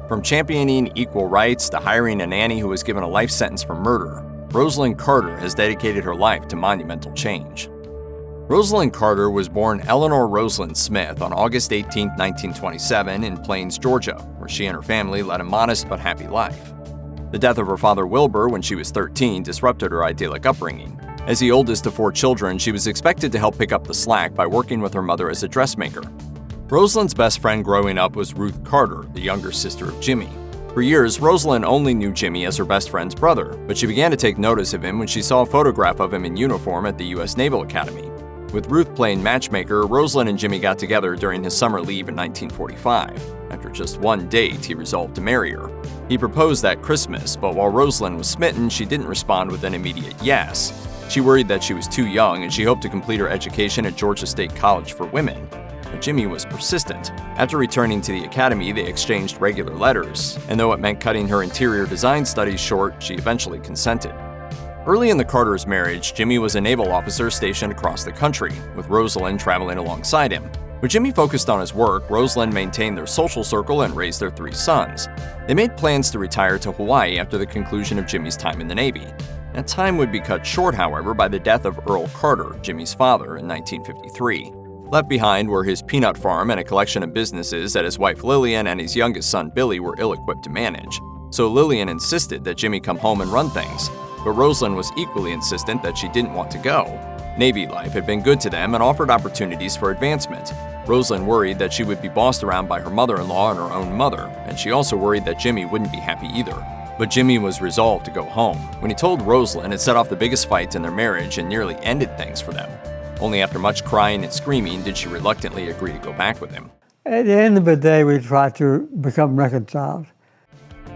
From championing equal rights to hiring a nanny who was given a life sentence for murder, Rosalynn Carter has dedicated her life to monumental change. Rosalynn Carter was born Eleanor Rosalind Smith on August 18, 1927 in Plains, Georgia, where she and her family led a modest but happy life. The death of her father Wilbur when she was 13 disrupted her idyllic upbringing. As the oldest of 4 children, she was expected to help pick up the slack by working with her mother as a dressmaker. Rosalynn's best friend growing up was Ruth Carter, the younger sister of Jimmy. For years, Rosalynn only knew Jimmy as her best friend's brother, but she began to take notice of him when she saw a photograph of him in uniform at the U.S. Naval Academy. With Ruth playing matchmaker, Rosalynn and Jimmy got together during his summer leave in 1945. After just one date, he resolved to marry her. He proposed that Christmas, but while Rosalynn was smitten, she didn't respond with an immediate yes. She worried that she was too young and she hoped to complete her education at Georgia State College for Women. But Jimmy was persistent. After returning to the academy, they exchanged regular letters, and though it meant cutting her interior design studies short, she eventually consented. Early in the Carters' marriage, Jimmy was a naval officer stationed across the country, with Rosalynn traveling alongside him. When Jimmy focused on his work, Rosalynn maintained their social circle and raised their 3 sons. They made plans to retire to Hawaii after the conclusion of Jimmy's time in the Navy. That time would be cut short, however, by the death of Earl Carter, Jimmy's father, in 1953. Left behind were his peanut farm and a collection of businesses that his wife Lillian and his youngest son Billy were ill-equipped to manage. So Lillian insisted that Jimmy come home and run things. But Rosalynn was equally insistent that she didn't want to go. Navy life had been good to them and offered opportunities for advancement. Rosalynn worried that she would be bossed around by her mother-in-law and her own mother, and she also worried that Jimmy wouldn't be happy either. But Jimmy was resolved to go home. When he told Rosalynn, it set off the biggest fight in their marriage and nearly ended things for them. Only after much crying and screaming did she reluctantly agree to go back with him. At the end of the day, we tried to become reconciled.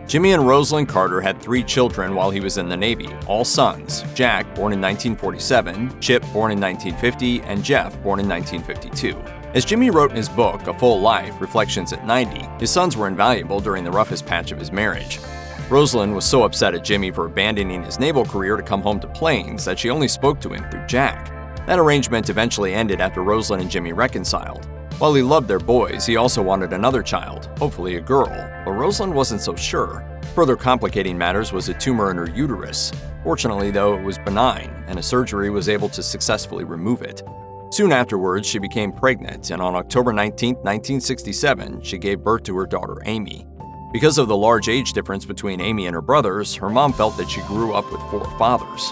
Jimmy and Rosalynn Carter had 3 children while he was in the Navy, all sons: Jack, born in 1947, Chip, born in 1950, and Jeff, born in 1952. As Jimmy wrote in his book, A Full Life, Reflections at 90, his sons were invaluable during the roughest patch of his marriage. Rosalynn was so upset at Jimmy for abandoning his naval career to come home to Plains that she only spoke to him through Jack. That arrangement eventually ended after Rosalynn and Jimmy reconciled. While he loved their boys, he also wanted another child, hopefully a girl, but Rosalynn wasn't so sure. Further complicating matters was a tumor in her uterus. Fortunately, though, it was benign, and a surgery was able to successfully remove it. Soon afterwards, she became pregnant, and on October 19, 1967, she gave birth to her daughter, Amy. Because of the large age difference between Amy and her brothers, her mom felt that she grew up with 4 fathers.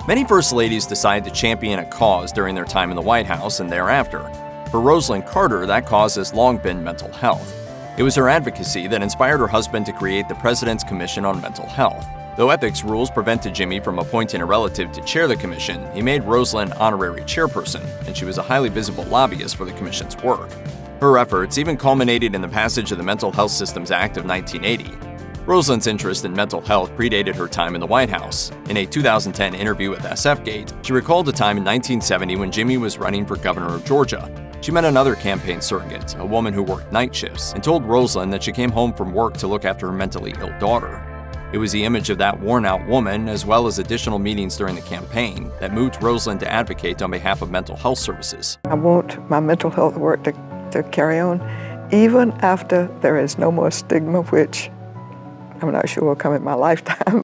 Many First Ladies decide to champion a cause during their time in the White House and thereafter. For Rosalynn Carter, that cause has long been mental health. It was her advocacy that inspired her husband to create the President's Commission on Mental Health. Though ethics rules prevented Jimmy from appointing a relative to chair the commission, he made Rosalynn honorary chairperson, and she was a highly visible lobbyist for the commission's work. Her efforts even culminated in the passage of the Mental Health Systems Act of 1980. Rosalynn's interest in mental health predated her time in the White House. In a 2010 interview with SFGate, she recalled a time in 1970 when Jimmy was running for governor of Georgia. She met another campaign surrogate, a woman who worked night shifts, and told Rosalynn that she came home from work to look after her mentally ill daughter. It was the image of that worn-out woman, as well as additional meetings during the campaign, that moved Rosalynn to advocate on behalf of mental health services. I want my mental health work to carry on, even after there is no more stigma, which I'm not sure will come in my lifetime.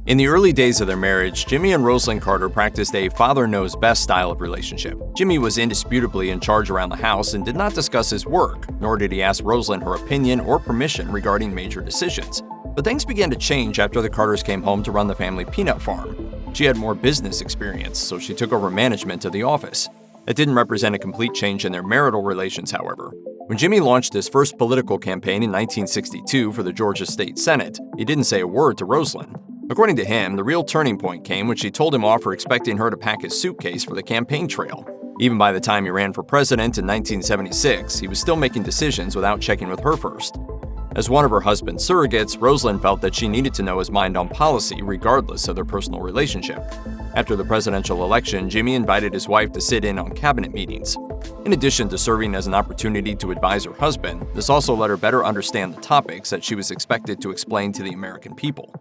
In the early days of their marriage, Jimmy and Rosalynn Carter practiced a father-knows-best style of relationship. Jimmy was indisputably in charge around the house and did not discuss his work, nor did he ask Rosalynn her opinion or permission regarding major decisions. But things began to change after the Carters came home to run the family peanut farm. She had more business experience, so she took over management of the office. That didn't represent a complete change in their marital relations, however. When Jimmy launched his first political campaign in 1962 for the Georgia State Senate, he didn't say a word to Rosalynn. According to him, the real turning point came when she told him off for expecting her to pack his suitcase for the campaign trail. Even by the time he ran for president in 1976, he was still making decisions without checking with her first. As one of her husband's surrogates, Rosalynn felt that she needed to know his mind on policy regardless of their personal relationship. After the presidential election, Jimmy invited his wife to sit in on cabinet meetings. In addition to serving as an opportunity to advise her husband, this also let her better understand the topics that she was expected to explain to the American people.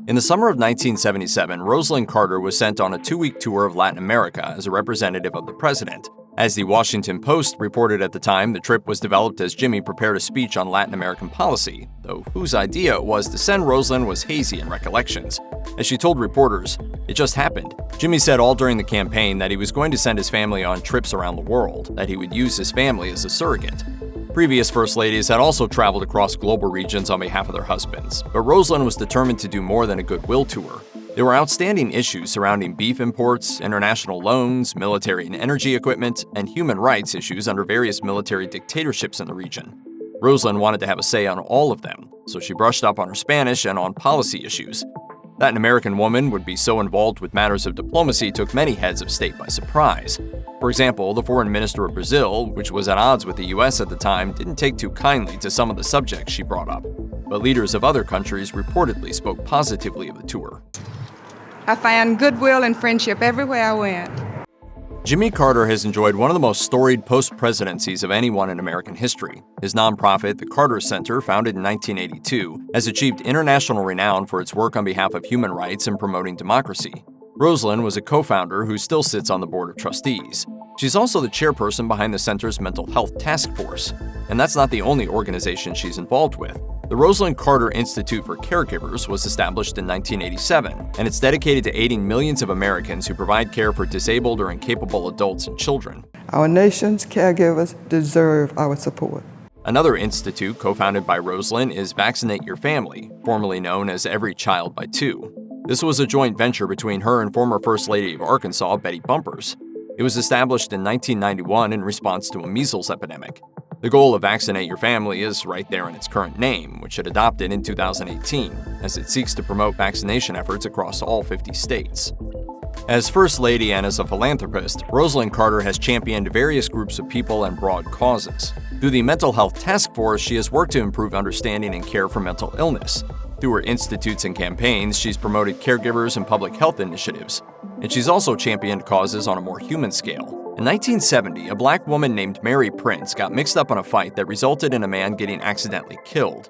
In the summer of 1977, Rosalynn Carter was sent on a 2-week tour of Latin America as a representative of the president. As the Washington Post reported at the time, the trip was developed as Jimmy prepared a speech on Latin American policy, though whose idea it was to send Rosalynn was hazy in recollections. As she told reporters, "It just happened." Jimmy said all during the campaign that he was going to send his family on trips around the world, that he would use his family as a surrogate. Previous First Ladies had also traveled across global regions on behalf of their husbands, but Rosalynn was determined to do more than a goodwill tour. There were outstanding issues surrounding beef imports, international loans, military and energy equipment, and human rights issues under various military dictatorships in the region. Rosalynn wanted to have a say on all of them, so she brushed up on her Spanish and on policy issues. That an American woman would be so involved with matters of diplomacy took many heads of state by surprise. For example, the foreign minister of Brazil, which was at odds with the US at the time, didn't take too kindly to some of the subjects she brought up. But leaders of other countries reportedly spoke positively of the tour. I found goodwill and friendship everywhere I went. Jimmy Carter has enjoyed one of the most storied post-presidencies of anyone in American history. His nonprofit, the Carter Center, founded in 1982, has achieved international renown for its work on behalf of human rights and promoting democracy. Rosalynn was a co-founder who still sits on the board of trustees. She's also the chairperson behind the center's mental health task force. And that's not the only organization she's involved with. The Rosalynn Carter Institute for Caregivers was established in 1987, and it's dedicated to aiding millions of Americans who provide care for disabled or incapable adults and children. Our nation's caregivers deserve our support. Another institute co-founded by Rosalynn is Vaccinate Your Family, formerly known as Every Child by Two. This was a joint venture between her and former First Lady of Arkansas, Betty Bumpers. It was established in 1991 in response to a measles epidemic. The goal of Vaccinate Your Family is right there in its current name, which it adopted in 2018, as it seeks to promote vaccination efforts across all 50 states. As First Lady and as a philanthropist, Rosalynn Carter has championed various groups of people and broad causes. Through the Mental Health Task Force, she has worked to improve understanding and care for mental illness. Through her institutes and campaigns, she's promoted caregivers and public health initiatives. And she's also championed causes on a more human scale. In 1970, a black woman named Mary Prince got mixed up in a fight that resulted in a man getting accidentally killed.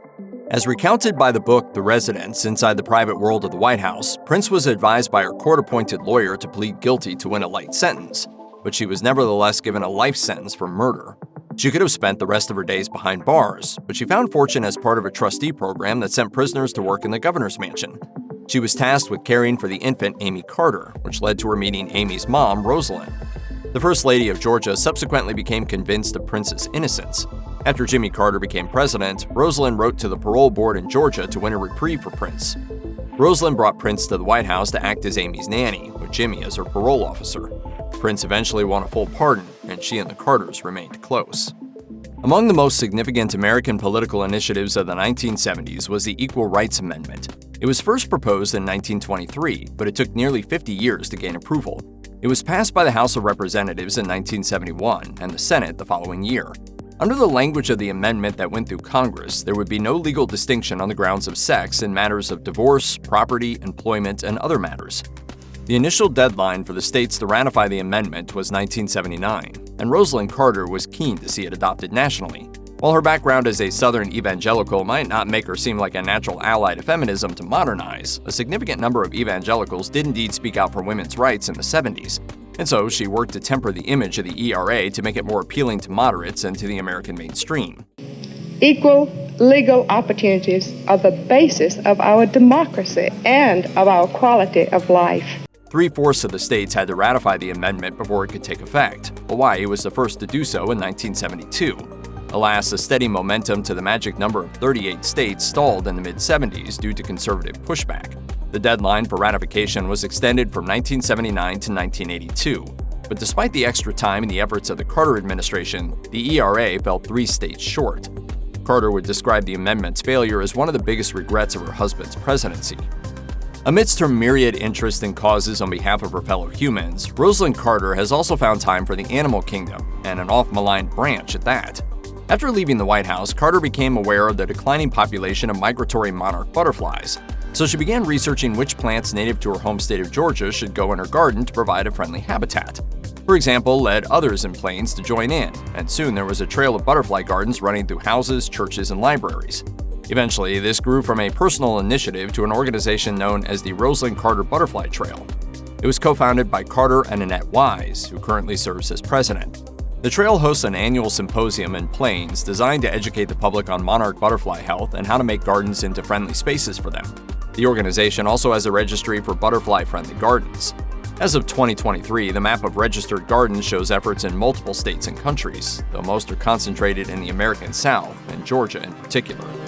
As recounted by the book The Residence, Inside the Private World of the White House, Prince was advised by her court-appointed lawyer to plead guilty to win a light sentence, but she was nevertheless given a life sentence for murder. She could have spent the rest of her days behind bars, but she found fortune as part of a trustee program that sent prisoners to work in the governor's mansion. She was tasked with caring for the infant Amy Carter, which led to her meeting Amy's mom, Rosalynn. The First Lady of Georgia subsequently became convinced of Prince's innocence. After Jimmy Carter became president, Rosalynn wrote to the parole board in Georgia to win a reprieve for Prince. Rosalynn brought Prince to the White House to act as Amy's nanny, with Jimmy as her parole officer. Prince eventually won a full pardon, and she and the Carters remained close. Among the most significant American political initiatives of the 1970s was the Equal Rights Amendment. It was first proposed in 1923, but it took nearly 50 years to gain approval. It was passed by the House of Representatives in 1971 and the Senate the following year. Under the language of the amendment that went through Congress, there would be no legal distinction on the grounds of sex in matters of divorce, property, employment, and other matters. The initial deadline for the states to ratify the amendment was 1979, and Rosalynn Carter was keen to see it adopted nationally. While her background as a Southern evangelical might not make her seem like a natural ally to feminism to modernize, a significant number of evangelicals did indeed speak out for women's rights in the 70s, and so she worked to temper the image of the ERA to make it more appealing to moderates and to the American mainstream. Equal legal opportunities are the basis of our democracy and of our quality of life. 3/4 of the states had to ratify the amendment before it could take effect. Hawaii was the first to do so in 1972. Alas, a steady momentum to the magic number of 38 states stalled in the mid-70s due to conservative pushback. The deadline for ratification was extended from 1979 to 1982. But despite the extra time and the efforts of the Carter administration, the ERA fell 3 states short. Carter would describe the amendment's failure as one of the biggest regrets of her husband's presidency. Amidst her myriad interests and causes on behalf of her fellow humans, Rosalynn Carter has also found time for the animal kingdom, and an oft-maligned branch at that. After leaving the White House, Carter became aware of the declining population of migratory monarch butterflies, so she began researching which plants native to her home state of Georgia should go in her garden to provide a friendly habitat. Her example led others in Plains to join in, and soon there was a trail of butterfly gardens running through houses, churches, and libraries. Eventually, this grew from a personal initiative to an organization known as the Rosalynn Carter Butterfly Trail. It was co-founded by Carter and Annette Wise, who currently serves as president. The trail hosts an annual symposium in Plains designed to educate the public on monarch butterfly health and how to make gardens into friendly spaces for them. The organization also has a registry for butterfly-friendly gardens. As of 2023, the map of registered gardens shows efforts in multiple states and countries, though most are concentrated in the American South, and Georgia in particular.